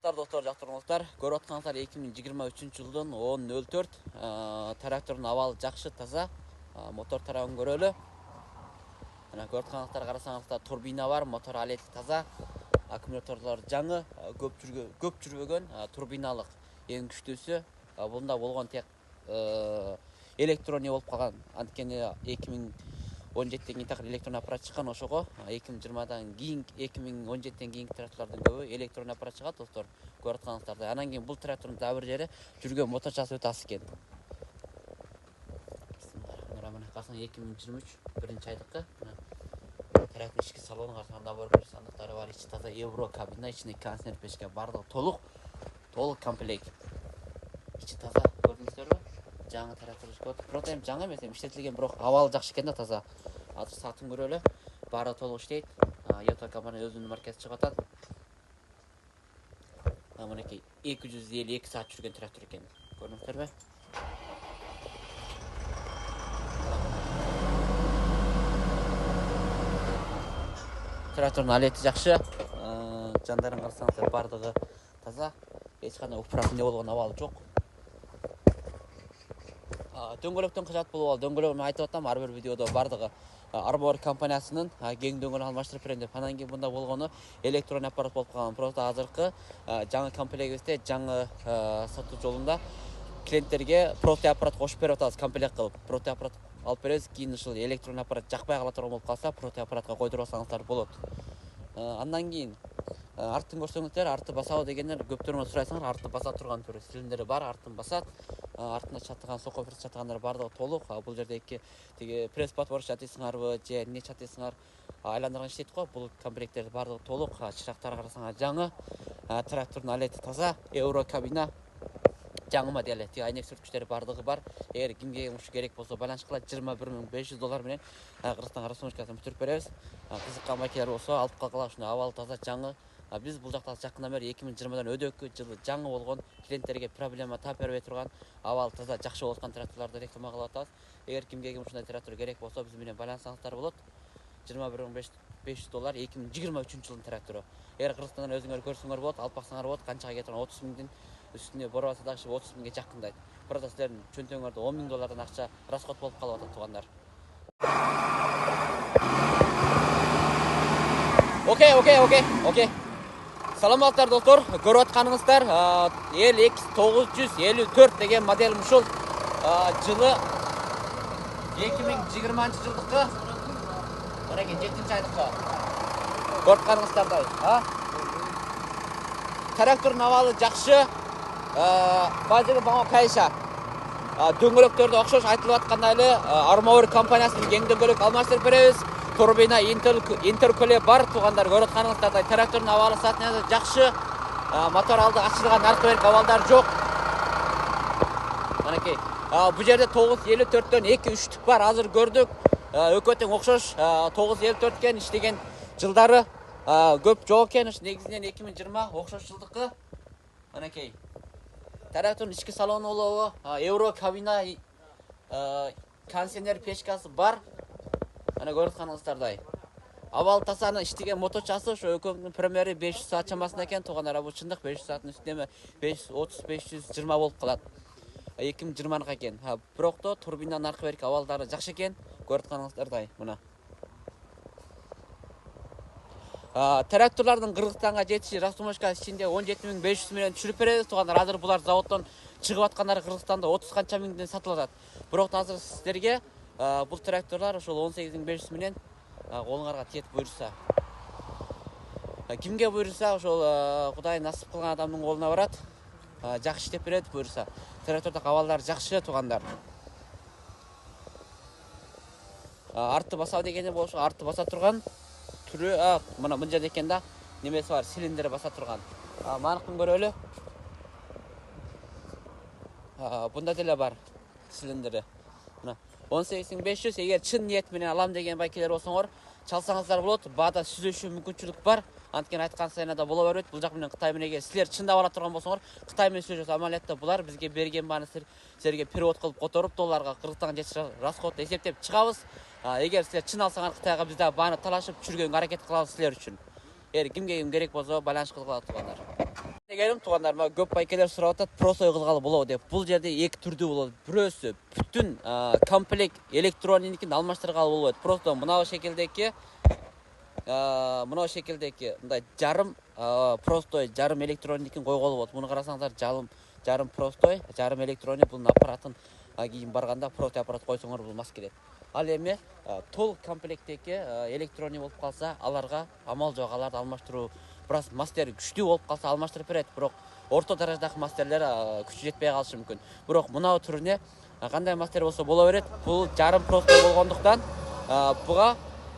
Саламаттар достор, жактырыңыздар. Көрүп атканыңыздар 2023 жылдын 10.04 трактордун абалы жакшы, таза. Мотор тарабын көрөлү. Мына көрүп атканыңыздар, карасаңыздар турбина бар, мотор алети таза. Аккумуляторлор жаңы, көп жүрбөгөн турбиналык эң күчтүүсү. Бунда болгон тек электрония болуп калган. Анткени 2017-ден кийин такыр электрон аппарат чыккан, ошого 2020-дан кийин 2017-ден кийинки тракторлордун көбү электрон аппарат чыгат достор. Көрүп атканыңыздардай. Анан кийин бул трактордун дагы бир жери жүргөн моторчасы өтө аз экен. Мына карасаң 2023 биринчи айдыкы. Трактор ички салону карасаңдар, набор сандыктары бар, ичи таза евро кабина, ичинде кондиционер печка бардыгы толук комплект. Ичи таза, көрдүңүздөрбү? Жаңы трактор шкот. Просто эми жаңы эмес, иштетилген, бирок абалы жакшы экен да, таза. Азыр сатын көрөлү. Баары толук иштейт. Toyota компания өзүнүн маркасы чыгып атат. Мынакей 252 саат жүргөн трактор экен. Көрдүңүздөрбү? Трактордун алети жакшы. Жандарын карасаңыздар, бардыгы таза. Эч кандай управление болгон абалы жок. Дөңгөлөктөн кыжат болуп ал. Дөңгөлөгүн айтып атам, ар бир видеодо бардыгы Armor компаниясынын кең дөңгөлөк алмаштырып берем деп. Анан кийин мында болгону электрон аппарат болуп калган. Просто азыркы жаңы комплектибизде, жаңы сатуу жолунда клиенттерге просто аппарат кошуп берип атабыз, комплект кылып. Просто аппарат алып беребиз. Кийин ушул электрон аппарат жакпай кала турган болуп калса, просто аппаратка койдуруп алсаңыздар болот. Андан кийин арттын көрсөңүздөр, арты басабы дегендер көптөрүңөр сурайсыңар. Арты баса турган түрү цилиндри бар, артын басат. Артына чатыган, сокофер чатыгандар бардыгы толук. Бул жерде тиги пресс-подбор чатыйсыңарбы, же эмне чатыйсыңар, айландырган иштейт го. Бул комплекттерди бардыгы толук. Чырактары карасаңар жаңы. Трактордун алети таза, евро кабина. Жаңы модели, тиги айнек сүрткүчтөрү бардыгы бар. Эгер кимге ушу керек болсо байланыш кылат, $21,500 менен Кыргызстанга рассрочкасын бүтүрүп беребиз. Кызыккан байкелер болсо алып калгыла, ушундай абалы таза жаңы. Биз бул жакта жакындан бери 2020-дан өдөккү жылы жаңы болгон, клиенттерге проблема таап бербей турган, абалы таза жакшы болуп аткан тракторлорду реклама кылып атабыз. Эгер кимге ушундай трактор керек болсо, биз менен байланышсаңыздар болот. $21,500 2023 жылдын трактору. Эгер Кыргызстандан өзүңөр көрсөңөр болот, алып баксаңар болот. Канчага кетет? 30 миңдин үстүнө борбаса дагы 30 миңге жакындайт. Просто силердин чөнтөгүңөрдө $10,000 акча расход болуп калып атат туугандар. Окей. Саламаттар достор, көрүп атканыңыздар, LX954 деген модель ушул жылы 2020 жылдыкы. Мынакей 7-нчи айдыкы. Көрүп атканыңыздардай, трактордун абалы жакшы. Бажыгы баңа кайша. Дөңгөлөктөрдө окшош айтылып аткандай эле Armor компаниясынын кең дөңгөлөк алмаштырып беребиз. Турбина интеркуле бар туугандар, көрүп атканыңыздардай трактордун абалы сатынасы жакшы. Мотор алды ачылган, аркы берки абалдар жок. Манакей, бул жерде 954дөн 2-3түк бар, азыр көрдүк. Экөө тең окшош. 954 кен иштеген жылдары көп жок экен. Негизинен 2020 окшош жылдыкы. Манакей. Трактордун ички салону болобу, евро кабина, кондиционер печкасы бар. Ана көрүп атканыңыздардай. Абал тазаны иштеген моторчасы ошо экөөнүн премьери 500 саат чамасында экен. Туугандар, бул чындык 500 сааттын үстүнө 530-520 болуп калат. 2020 экен. Бирок да турбинанын аркы берки абалдары жакшы экен. Көрүп атканыңыздардай, мына. Тракторлордун Кыргызстанга жетиши рассрочка ичинде 17,500 менен түшүрүп беребиз туугандар. Азыр булар заводдон чыгып аткандар Кыргызстанда 30 канча миңден сатылып атат. Бирок азыр сиздерге бул тракторлор ошол 18,500 менен колуңарга тиет буйрса. Кимге буйрса, ошол Кудай насип кылган адамдын колуна барат. Жакшы иштеп берет буйрса. Трактордун абалдары жакшы туугандар. Арты басабы дегенде болсо, арты баса турган түрү, мына мына жерде экен да, немеси бар, цилиндри баса турган. Маныкын көрөлү. Бунда деле бар цилиндри. Мына 18,500. Эгер чын ниет менен алам деген байкелер болсоңор, чалсаңыздар болот. Баада сүзүшүү мүмкүнчүлүк бар. Анткени айткан сайын да боло берет. Бул жак менен Кытай менен эгер силер чындап ала турган болсоңор, Кытай менен сүзүшөт. Амалиятта булар бизге берген бааны силерге перевод кылып которуп, долларга Кыргызстанга жетиши расходду эсептеп чыгабыз. Эгер силер чын алсаңар Кытайга, бизде бааны талашып чүргөнгө аракет кылабыз силер үчүн. Эгер кимге керек болсо байланыш кылгыла туугандар. Дегенім туғандарыма көп байкелер сұрап атат, просой қылғалы болады деп. Бұл жерде екі түрді болады. Бірөөсі бүтін комплект электрониканы алмаштырғалы болады. Просто мынау шекілдекі мындай жарым простой, жарым электрониканы қойғалы болады. Мұны қарасаңыздар, жарым простой, жарым электроник бұл аппаратын кейін барғанда простой аппарат қойсаңдар бұл мас келеді. Ал эми толық комплектеки электроник болып қалса, аларға амал жоқ, аларды алмаштыру біраз мастер күшті болып қалса алмаштырып береді. Бірақ орта даражадағы мастерлер күші жетпей қалышы мүмкін. Бірақ мынау түріне қандай мастер болса бола береді. Бұл жарым простой болғандықтан бұға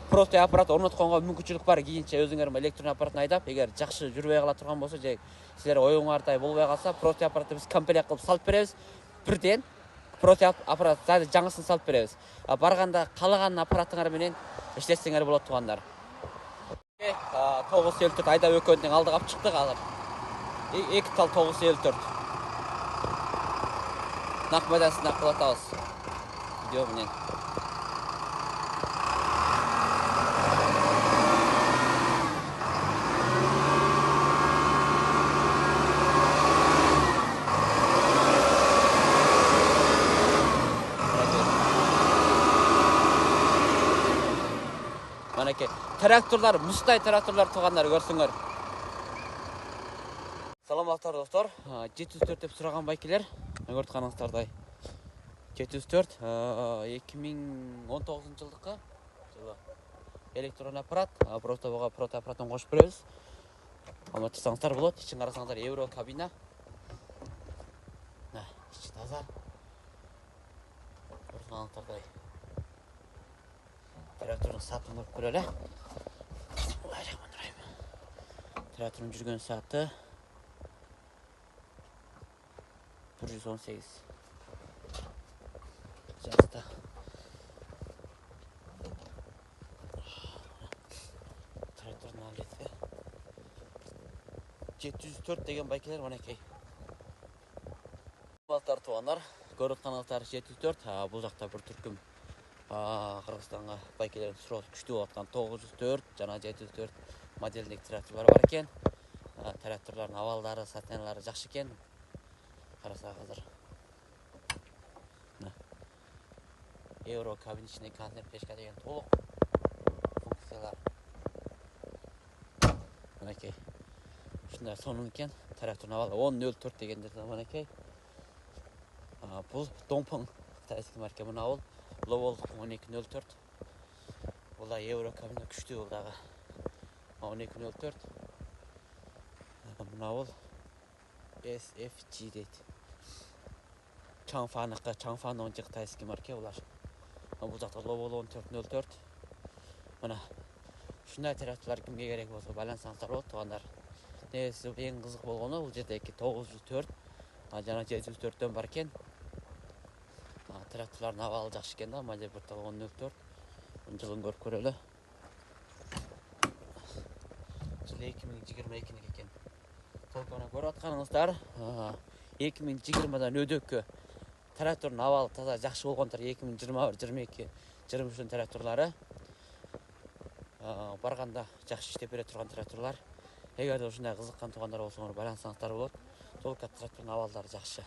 простой аппарат орнатқанға мүмкіншілік бар. Кейінше өзіңер электрон аппаратын айдап, егер жақсы жүрбей қала тұрған болса, же сіздер ойыңардай болбай қалса, простой аппаратты біз комплект қылып салып береміз. Бірден простой аппарат жаңасын салып береміз. Барғанда қалаған аппараттыңарменен іштесеңер болады туғандар. 954 айда өкөндің алды қап шықты қалыр. 2 тал 954. Нақмадасын нақылатауыз. Видео менен. Манеке, тракторлар, мұстай тракторлар туғандар көрсіңер. Саламаттар достар, 704 деп сұраған байкелер, көртқаныңыздардай. 704 2019 жылдыққа жылы электрон аппарат, просто бұға прото аппаратын қошып біреміз. Алматырсаңыздар болады, ішін қарасаңыздар евро кабина. Іші таза. Көртқаныңыздардай. Трактордың сатын көріп көрелі. Трактордың жүрген саты 118. Жақсы. Трактордың алеті 704 деген байкелер манекей. Балықтар туғандар, көріп қанықтар 704, бұл жақта бір түркім Қырғызстанға байкелерін сұрау күшті болатқан 904 жана 704 модельдік тракторлар бар екен. Тракторлардың авалдары, сатнелары жақсы екен. Қараса қазір. Евро кабин ішінде контейнер пешка деген толық функциялар. Мінекей. Шындай соның екен. Тракторның авалы 1004 дегендерді мінекей. Бұл Домпың қытайский марка мұны ауыл. Ловол 1204. Бұл да евро кабина күшті олдағы. 1204. Мұны ауыл SFG дейді. Чаңфанықы, Чаңфан 10 қытайский марка олар. Бұл жақта Ловол 1404. Мұна шындай тракторлар кімге керек болса байлансаңыздар болады туғандар. Негізі ең қызық болғаны бұл жерде 904 жана 704-тен бар екен. Тракторлардың авалы жақсы екен да, мадер бір 1004. Жылын көріп көрелі. Жылы 2022 екен. Толқаны көріп атқаныңыздар 2020-дан өдөккі трактордың авалы таза жақсы болғандар 2021-22 23 тракторлары барғанда жақсы іштеп бере тұрған тракторлар. Егер де осындай қызыққан туғандар болсаңдар байлансаңыздар болады. Толық трактордың авалдары жақсы.